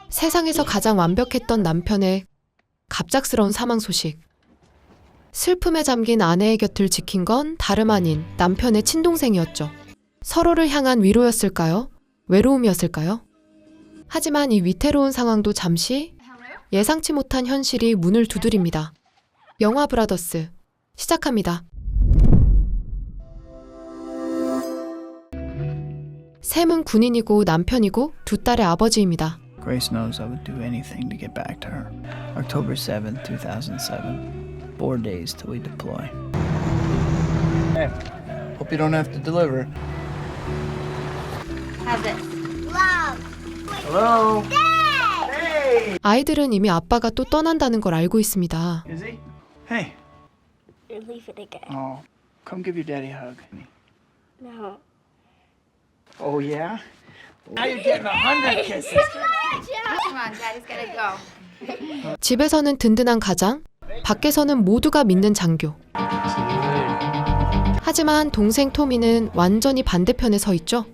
세상에서 가장 완벽했던 남편의 갑작스러운 사망 소식. 슬픔에 잠긴 아내의 곁을 지킨 건 다름 아닌 남편의 친동생이었죠. 서로를 향한 위로였을까요? 외로움이었을까요? 하지만 이 위태로운 상황도 잠시 예상치 못한 현실이 문을 두드립니다. 영화 브라더스 시작합니다. 샘은 군인이고 남편이고 두 딸의 아버지입니다. Grace knows I would do anything to get back to her. October 7th, 2007. 4 days till we deploy. Hey, hope you don't have to deliver. How's it? Hello? 아이들은 이미 아빠가 또 떠난다는 걸 알고 있습니다. Is he? Hey. You're leaving again. Oh, come give your daddy a hug. No. Oh, yeah? Now you're getting 100 kisses. Come on, Daddy's gotta go. 집에서는 든든한 가장, 밖에서는 모두가 믿는 장교. 하지만 동생 토미는 완전히 반대편에 서 있죠.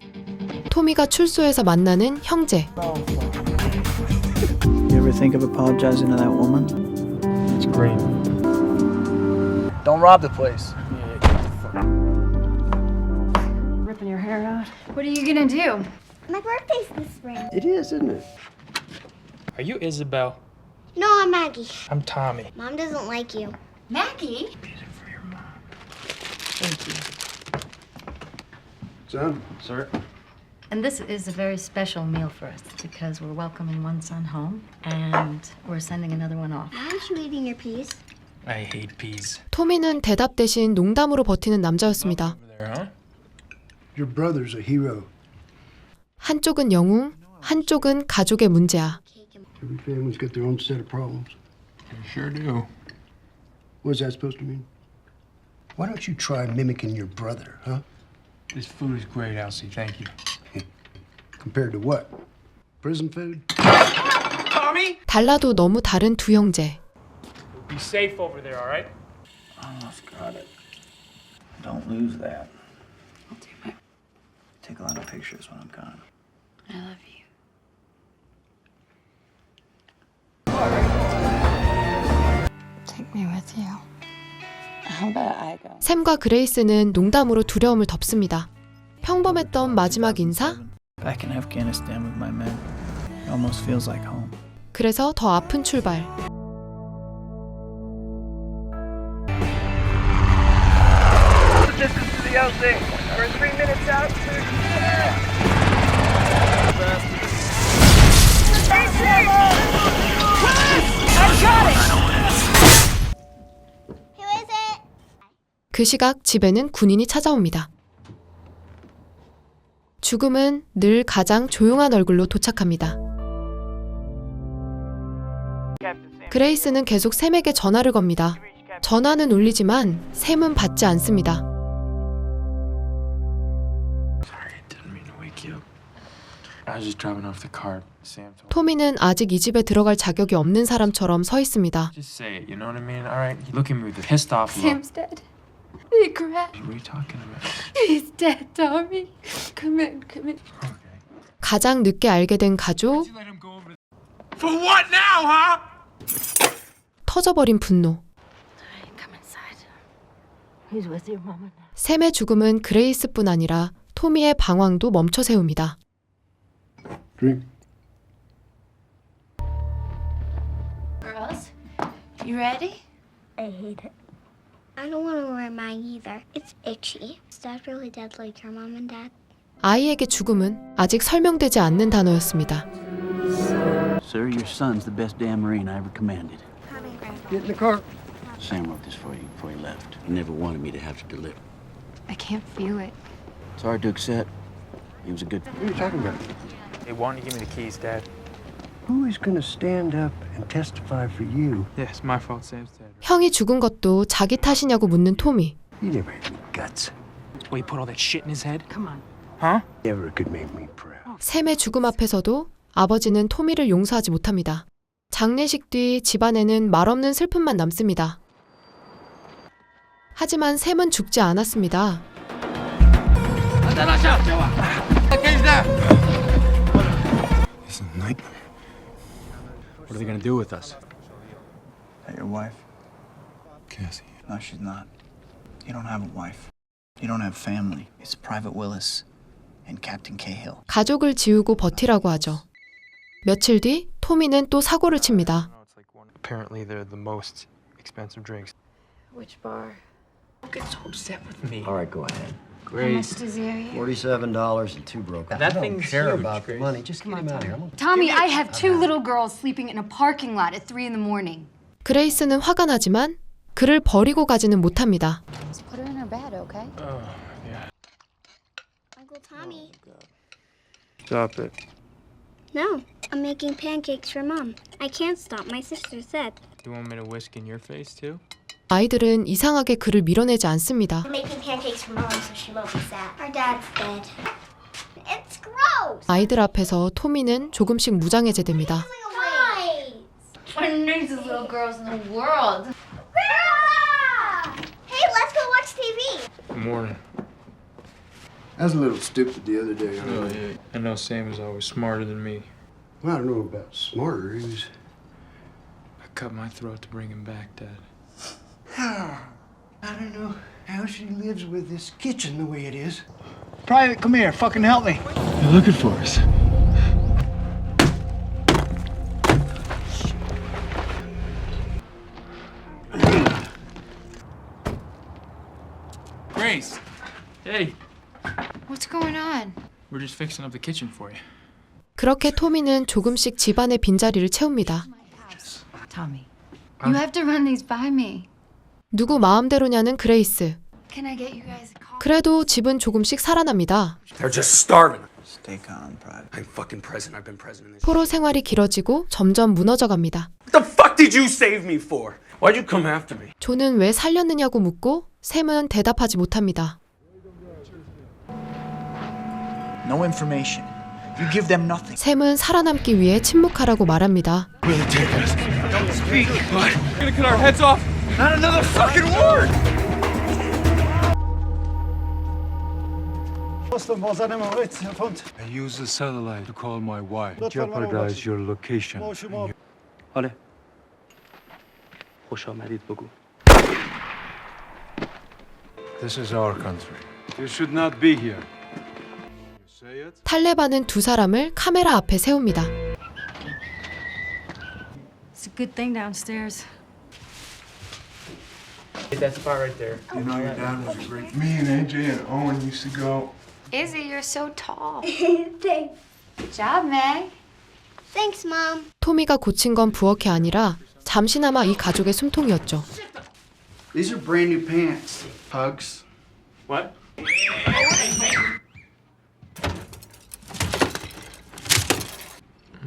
토미가 출소해서 만나는 형제. You ever think of apologizing to that woman? It's green. Don't rob the place. Ripping your hair out. What are you gonna do? My birthday's this spring. It is, isn't it? Are you Isabel? No, I'm Maggie. I'm Tommy. Mom doesn't like you. Maggie? For your mom. Thank you. Son, sir. And this is a very special meal for us because we're welcoming one son home and we're sending another one off. Why aren't you eating your peas? I hate peas. 토미는 대답 대신 농담으로 버티는 남자였습니다. Over there, huh? Your brother's a hero. 한쪽은 영웅, 한쪽은 가족의 문제야. Every family's got their own set of problems. You sure do. What's that supposed to mean? Why don't you try mimicking your brother, huh? This food is great, Elsie. Thank you. Compared to what? Prison food? Tommy! 달라도 너무 다른 두 형제. Be safe over there, all right? Almost got it. Don't lose that. I'll do it. Take a lot of pictures when I'm gone. I love you. Take me with you. How about I go? 샘과 그레이스는 농담으로 두려움을 덮습니다. 평범했던 마지막 인사? Back in Afghanistan with my men. It almost feels like home. 그래서 더 아픈 출발. Who is it? 그 시각 집에는 군인이 찾아옵니다. 죽음은 늘 가장 조용한 얼굴로 도착합니다. 그레이스는 계속 샘에게 전화를 겁니다. 전화는 울리지만 샘은 받지 않습니다. Sorry, I didn't mean to wake you up. I was just driving off the cart. Sam told me. 토미는 아직 이 집에 들어갈 자격이 없는 사람처럼 서 있습니다. Just say it, you know what I mean? All right? Look at me with a pissed off look. Sam's dead. He crashed. What are you talking about? He's dead, Tommy. Come in, come in. Okay. 가장 늦게 알게 된 가족, Let him go over the... For what now, huh? 터져버린 분노. Come inside. He's with your mama now. 샘의 죽음은 그레이스뿐 아니라 토미의 방황도 멈춰 세웁니다. Drink. Girls, you ready? I hate it. I don't want to wear mine either. It's itchy. Is Dad really dead like your mom and Dad? 아이에게 죽음은 아직 설명되지 않는 단어였습니다. Sir, your son's the best damn Marine I ever commanded. Coming, Grandpa. Get in the car. Sam wrote this for you before he left. He never wanted me to have to deliver. I can't feel it. It's hard to accept. He was a good... What are you talking about? Hey, why don't you give me the keys, Dad? Who is going to stand up and testify for you? Yeah, it's my fault. Sam's dead. 형이 죽은 것도 자기 탓이냐고 묻는 토미. You never had any guts. Well, you put all that shit in his head? Come on. Huh? Never could make me proud. 샘의 죽음 앞에서도 아버지는 토미를 용서하지 못합니다. 장례식 뒤 집안에는 말없는 슬픔만 남습니다. 하지만 샘은 죽지 않았습니다. It's a nightmare. What are they gonna do with us? That your wife? Cassie. No, she's not. You don't have a wife. You don't have family. It's Private Willis and Captain Cahill. 가족을 지우고 버티라고 하죠. 며칠 뒤 토미는 또 사고를 칩니다. Apparently they're the most expensive drinks. Which bar? Don't get so upset with me. All right, go ahead. How much does he owe you? $47 and 2 broke. That I don't thing's care huge, about the Grace. money. Just get him out of here. Tommy, I have 2 little girls sleeping in a parking lot at 3 in the morning. 그레이스는 화가 나지만 그를 버리고 가지는 못합니다. Just put her in her bed, okay? Oh, yeah. Uncle Tommy. Stop it. No, I'm making pancakes for Mom. I can't stop, my sister said. You want me to whisk in your face too? 아이들은 이상하게 그를 밀어내지 않습니다. I'm making pancakes for Mom so she won't be sad. Our dad's dead. It's gross! 아이들 앞에서 토미는 조금씩 무장해제됩니다. Guys! One of the nicest little girls in the world. Grandma! Hey, let's go watch TV! Good morning. I was a little stupid the other day. Oh, yeah. I know Sam is always smarter than me. Well, I don't know about smarter. He was. I cut my throat to bring him back, Dad. I don't know how she lives with this kitchen the way it is. Private, come here. Fucking help me. They're looking for us. Grace! Hey! What's going on? We're just fixing up the kitchen for you. 그렇게 토미는 조금씩 집안의 빈자리를 채웁니다. Tommy. You have to run these by me. 누구 마음대로냐는 그레이스. Can I get you guys a coffee? 그래도 집은 조금씩 살아납니다. They're just starving. Stay calm, Private. I'm fucking president. I've been president of this. 포로 생활이 길어지고 점점 무너져갑니다. What the fuck did you save me for? Why'd you come after me? 존은 왜 살렸느냐고 묻고 샘은 대답하지 못합니다. No information. You give them nothing. 샘은 살아남기 위해 침묵하라고 말합니다. Will it take us? Don't speak. What? You're gonna cut our heads off? Not another fucking word! I used the satellite to call my wife. Jeopardize your location. آره. خوش آمدید بگو. This is our country. You should not be here. You say it? 탈레반은 두 사람을 카메라 앞에 세웁니다. It's a good thing downstairs. That spot right there. You know your dad was great. Me and AJ and Owen used to go. Izzy, you're so tall. Thanks. Good job, Meg. Thanks, Mom. 토미가 고친 건 부엌이 아니라 잠시나마 이 가족의 숨통이었죠. These are brand new pants. Hugs. What?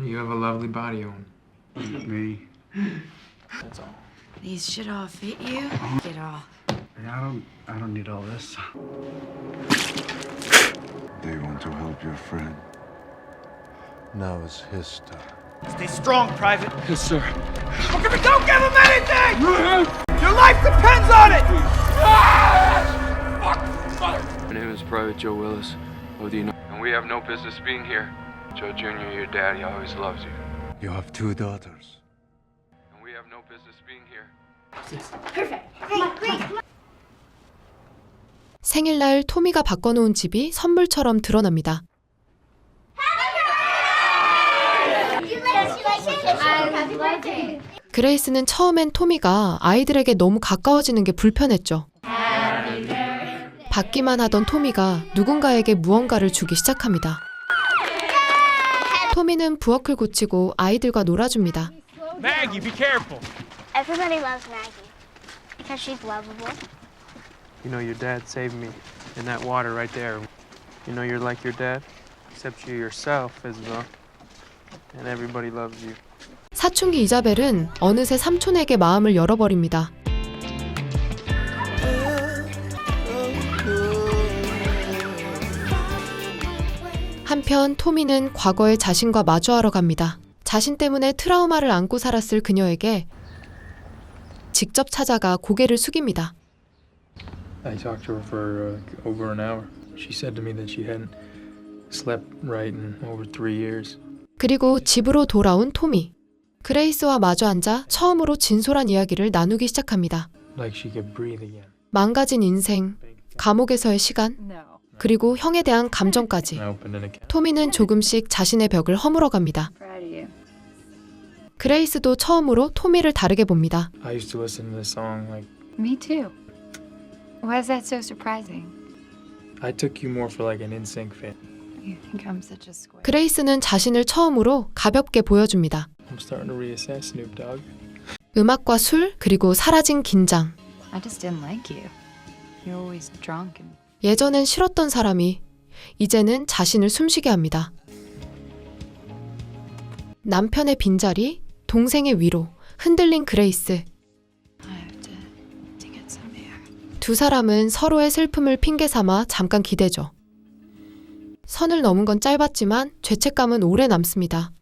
You have a lovely body, Owen. Me. That's all. These should all fit you. Get off. I don't need all this. They want to help your friend. Now it's his turn. Stay strong, Private. Yes, sir. Don't give him anything! Your life depends on it! My name is Private Joe Willis of the United, and we have no business being here. Joe Jr., your daddy always loves you. You have 2 daughters. And we have no business being here. Great. 생일날 토미가 바꿔놓은 집이 선물처럼 드러납니다. 그레이스는 처음엔 토미가 아이들에게 너무 가까워지는 게 불편했죠. 받기만 하던 토미가 누군가에게 무언가를 주기 시작합니다. 토미는 부엌을 고치고 아이들과 놀아줍니다. Maggie, be careful. Everybody loves Maggie because she's lovable. You know, your dad saved me in that water right there. You know, you're like your dad, except you're yourself, Isabel. And everybody loves you. 사춘기 이자벨은 어느새 삼촌에게 마음을 열어버립니다. 한편 토미는 과거의 자신과 마주하러 갑니다. 자신 때문에 트라우마를 안고 살았을 그녀에게 직접 찾아가 고개를 숙입니다. I talked to her for over an hour. She said to me that she hadn't slept right in over 3 years. 그리고 집으로 돌아온 토미. 그레이스와 마주 앉아 처음으로 진솔한 이야기를 나누기 시작합니다. Like she could breathe again. 망가진 인생, 감옥에서의 시간, 그리고 형에 대한 감정까지. I opened an account. 토미는 조금씩 자신의 벽을 허물어갑니다. Proud of you. 그레이스도 처음으로 토미를 다르게 봅니다. I used to listen to this song like Me too. Why is that so surprising? I took you more for like an NSYNC fan. You think I'm such a square? 그레이스는 자신을 처음으로 가볍게 보여줍니다. I'm starting to reassess Snoop Dogg. 음악과 술, 그리고 사라진 긴장. I just didn't like you. You're always drunk and 예전엔 싫었던 사람이 이제는 자신을 숨쉬게 합니다. 남편의 빈자리, 동생의 위로, 흔들린 그레이스. I have to get some air. 두 사람은 서로의 슬픔을 핑계 삼아 잠깐 기대죠. 선을 넘은 건 짧았지만 죄책감은 오래 남습니다.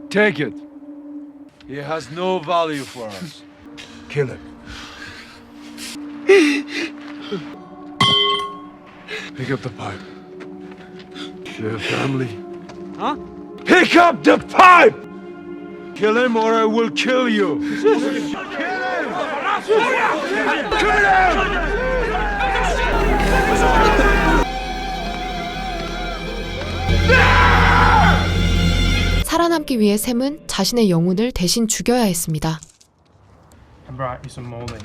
Take it. He has no value for us. Kill him. Pick up the pipe. Your family. Huh? Pick up the pipe! Kill him or I will kill you. Kill him! Kill him! 살아남기 위해 샘은 자신의 영혼을 대신 죽여야 했습니다. I brought you some molding.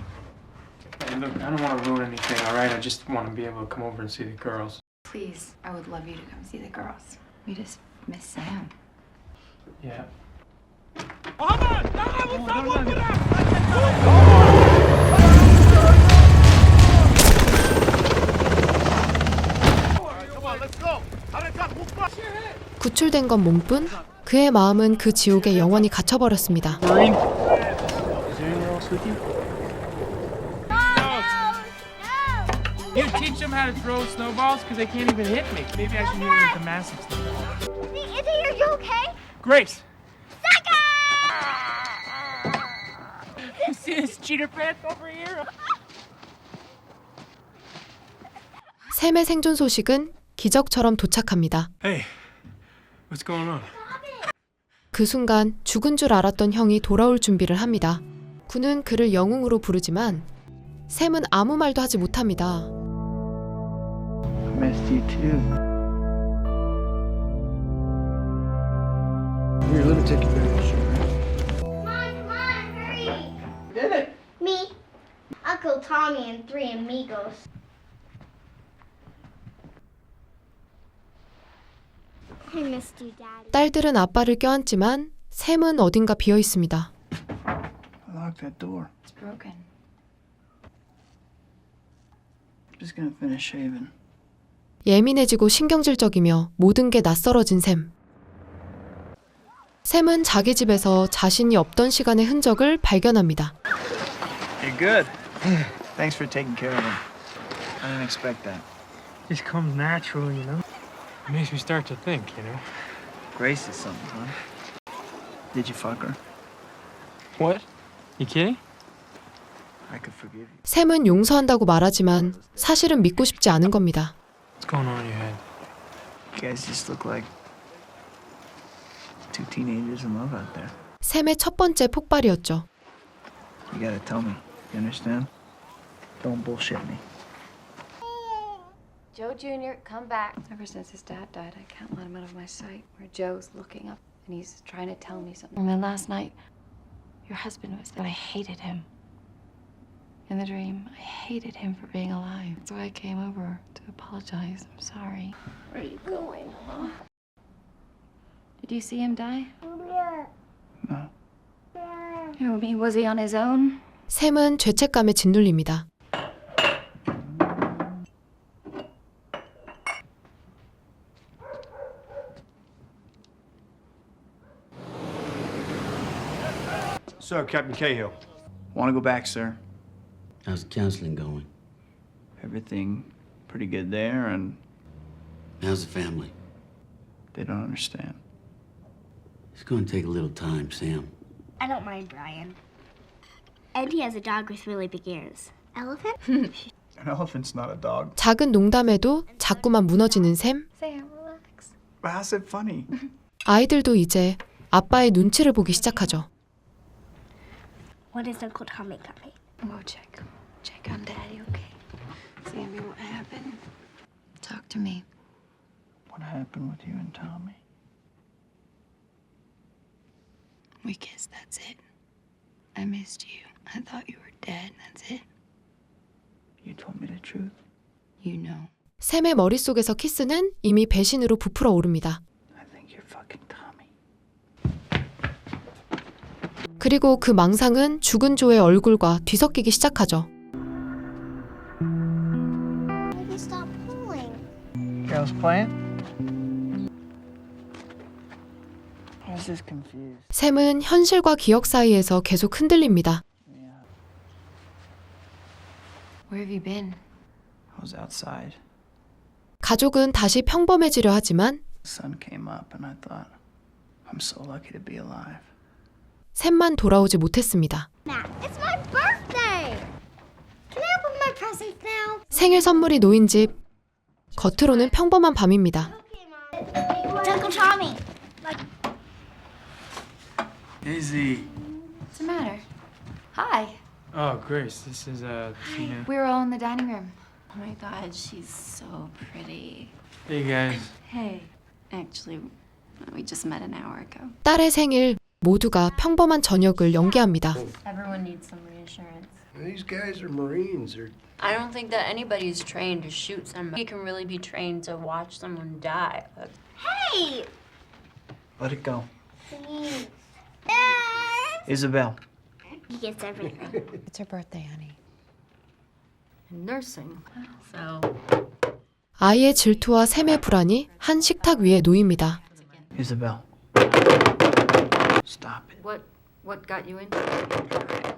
Hey, look, I don't want to ruin anything, all right? I just want to be able to come over and see the girls. Please, I would love you to come see the girls. We just miss Sam. Yeah. 구출된 건 몸뿐 그의 마음은 그 지옥에 영원히 갇혀버렸습니다. Marine? Is there anyone else with you? You teach them how to throw snowballs because they can't even hit me. Maybe I should hit them with the massive snowball. Are you okay? Grace! You see this cheater pants over here? 샘의 생존 소식은 기적처럼 도착합니다. Hey, what's going on? 그 순간 죽은 줄 알았던 형이 돌아올 준비를 합니다. 군은 그를 영웅으로 부르지만 샘은 아무 말도 하지 못합니다. I missed you too. Here, let me take you back. Come on, hurry! Did it? Me, Uncle Tommy, and 3 amigos. I missed you, Daddy. 딸들은 아빠를 껴안지만 샘은 어딘가 비어 있습니다. I locked that door. It's broken. Just gonna finish shaving. 예민해지고 신경질적이며 모든 게 낯설어진 샘. 샘은 자기 집에서 자신이 없던 시간의 흔적을 발견합니다. You're good. Thanks for taking care of him. I didn't expect that. Just comes natural, you know? It makes me start to think, you know? Grace is something, huh? Did you fuck her? What? You kidding? I could forgive you. 샘은 용서한다고 말하지만 사실은 믿고 싶지 않은 겁니다. What's going on in your head? You guys just look like two teenagers in love out there. 샘의 첫 번째 폭발이었죠. You gotta tell me. You understand? Don't bullshit me. Joe Jr., come back. Ever since his dad died, I can't let him out of my sight. Where Joe's looking up and he's trying to tell me something. And then last night, your husband was there. I hated him. In the dream, I hated him for being alive. So I came over to apologize. I'm sorry. Where are you going, huh? Did you see him die? No. I mean, was he on his own? 샘은 죄책감에 짓눌립니다. Sir, Captain Cahill. Want to go back, sir? How's the counseling going? Everything pretty good there, and How's the family? they don't understand. gonna take a little time, Sam. I don't mind Brian. And he has a dog with really big ears. Elephant? An elephant's not a dog. 작은 농담에도 자꾸만 무너지는 샘. Sam, relax. How's it funny? 아이들도 이제 아빠의 눈치를 보기 시작하죠. When is Uncle Tommy coming? We'll check on Daddy, okay? Sammy, what happened? Talk to me. What happened with you and Tommy? We kissed, that's it. I missed you. I thought you were dead, that's it. You told me the truth. You know. 샘의 머릿속에서 키스는 이미 배신으로 부풀어 오릅니다. I think you're fucking Tommy. 그리고 그 망상은 죽은 조의 얼굴과 뒤섞이기 시작하죠. Why did you stop pulling? I was playing. I was just confused. 샘은 현실과 기억 사이에서 계속 흔들립니다. Where have you been? I was outside. 가족은 다시 평범해지려 하지만 The sun came up and I thought, I'm so lucky to be alive. 샘만 돌아오지 못했습니다. Matt, it's my birthday! Can I open my presents now? 생일 선물이 놓인 집. 겉으로는 평범한 밤입니다. It's Uncle Tommy. Izzy. What's the matter? Hi. Oh, Grace, this is Tina. We were all in the dining room. Oh my God, she's so pretty. Hey guys. Hey. Actually, we just met an hour ago. 딸의 생일, 모두가 평범한 저녁을 연기합니다. Everyone needs some reassurance. These guys are Marines. They're I don't think that anybody's trained to shoot somebody. You can really be trained to watch someone die. Hey! Let it go. Please. Isabel. He gets everything. It's her birthday, honey. And nursing. So 아이의 질투와 샘의 불안이 한 식탁 위에 놓입니다. Isabel. Stop it. what got you into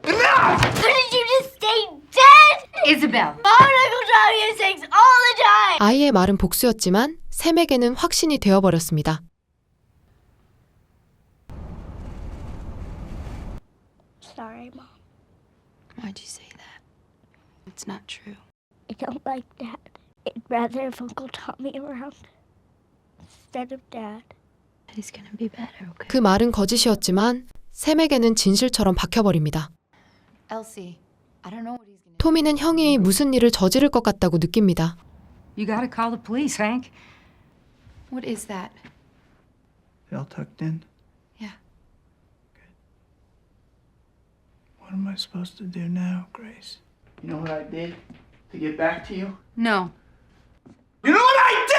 Couldn't you just stay dead? Isabel? Mom and Uncle Tommy have sex all the time! 아이의 말은 복수였지만 샘에게는 확신이 되어버렸습니다. Sorry, Mom. Why'd you say that? It's not true. I don't like Dad. I'd rather have Uncle Tommy around instead of Dad. He's gonna be better, okay? 그 말은 거짓이었지만 샘에게는 진실처럼 박혀버립니다. Elsie, I don't know what he's gonna 토미는 형이 무슨 일을 저지를 것 같다고 느낍니다. You gotta call the police, Hank. What is that? All tucked in? Yeah. What am I supposed to do now, Grace? You know what I did to get back to you? No. You know what I did?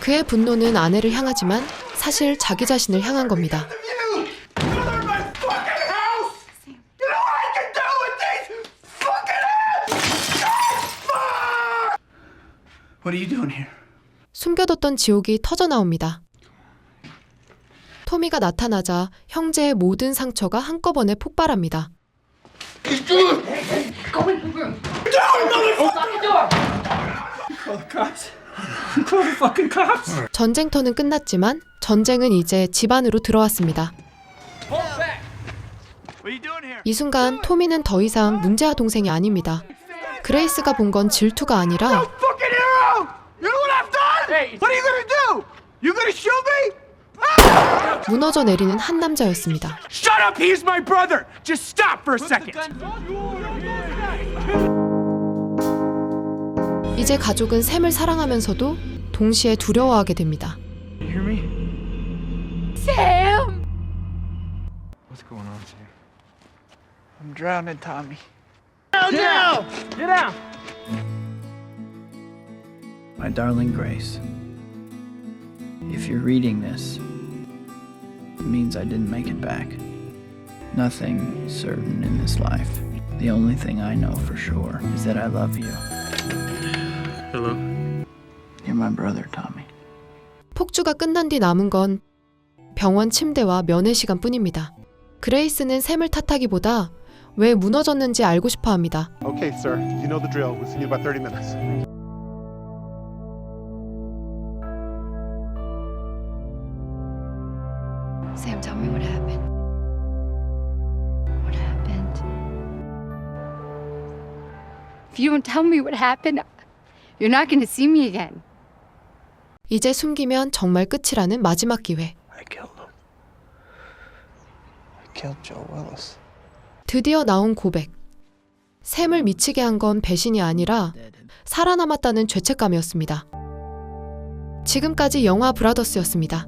그의 분노는 아내를 향하지만 사실 자기 자신을 향한 겁니다. You! You're my fucking house! You know what I can do with these fucking hands? Fuck! What are you doing here? 숨겨뒀던 지옥이 터져 나옵니다. 토미가 나타나자 형제의 모든 상처가 한꺼번에 폭발합니다. 전쟁터는 끝났지만 전쟁은 이제 집 안으로 들어왔습니다. 이 순간 토미는 더 이상 문제아 동생이 아닙니다. 그레이스가 본 건 질투가 아니라 Fucking hero! You know what I've done? What are you gonna do? You gonna shoot me? 무너져 내리는 한 남자였습니다. Shut up! He's my brother! Just stop for a second! 이제 가족은 샘을 사랑하면서도 동시에 두려워하게 됩니다. You hear me? Sam! What's going on, Sam? I'm drowning, Tommy. Get down! Get down! My darling Grace, if you're reading this, it means I didn't make it back. Nothing certain in this life. The only thing I know for sure is that I love you. Hello? You're my brother, Tommy. 폭주가 끝난 뒤 남은 건 병원 침대와 면회 시간뿐입니다. 그레이스는 샘을 탓하기보다 왜 무너졌는지 알고 싶어 합니다. Okay, sir. You know the drill. We'll see you in about 30 minutes. Sam, tell me what happened. What happened? If you don't tell me what happened, you're not going to see me again. 이제 숨기면 정말 끝이라는 마지막 기회. I killed him. I killed Joe Willis. 드디어 나온 고백. 샘을 미치게 한 건 배신이 아니라 살아남았다는 죄책감이었습니다. 지금까지 영화 브라더스였습니다.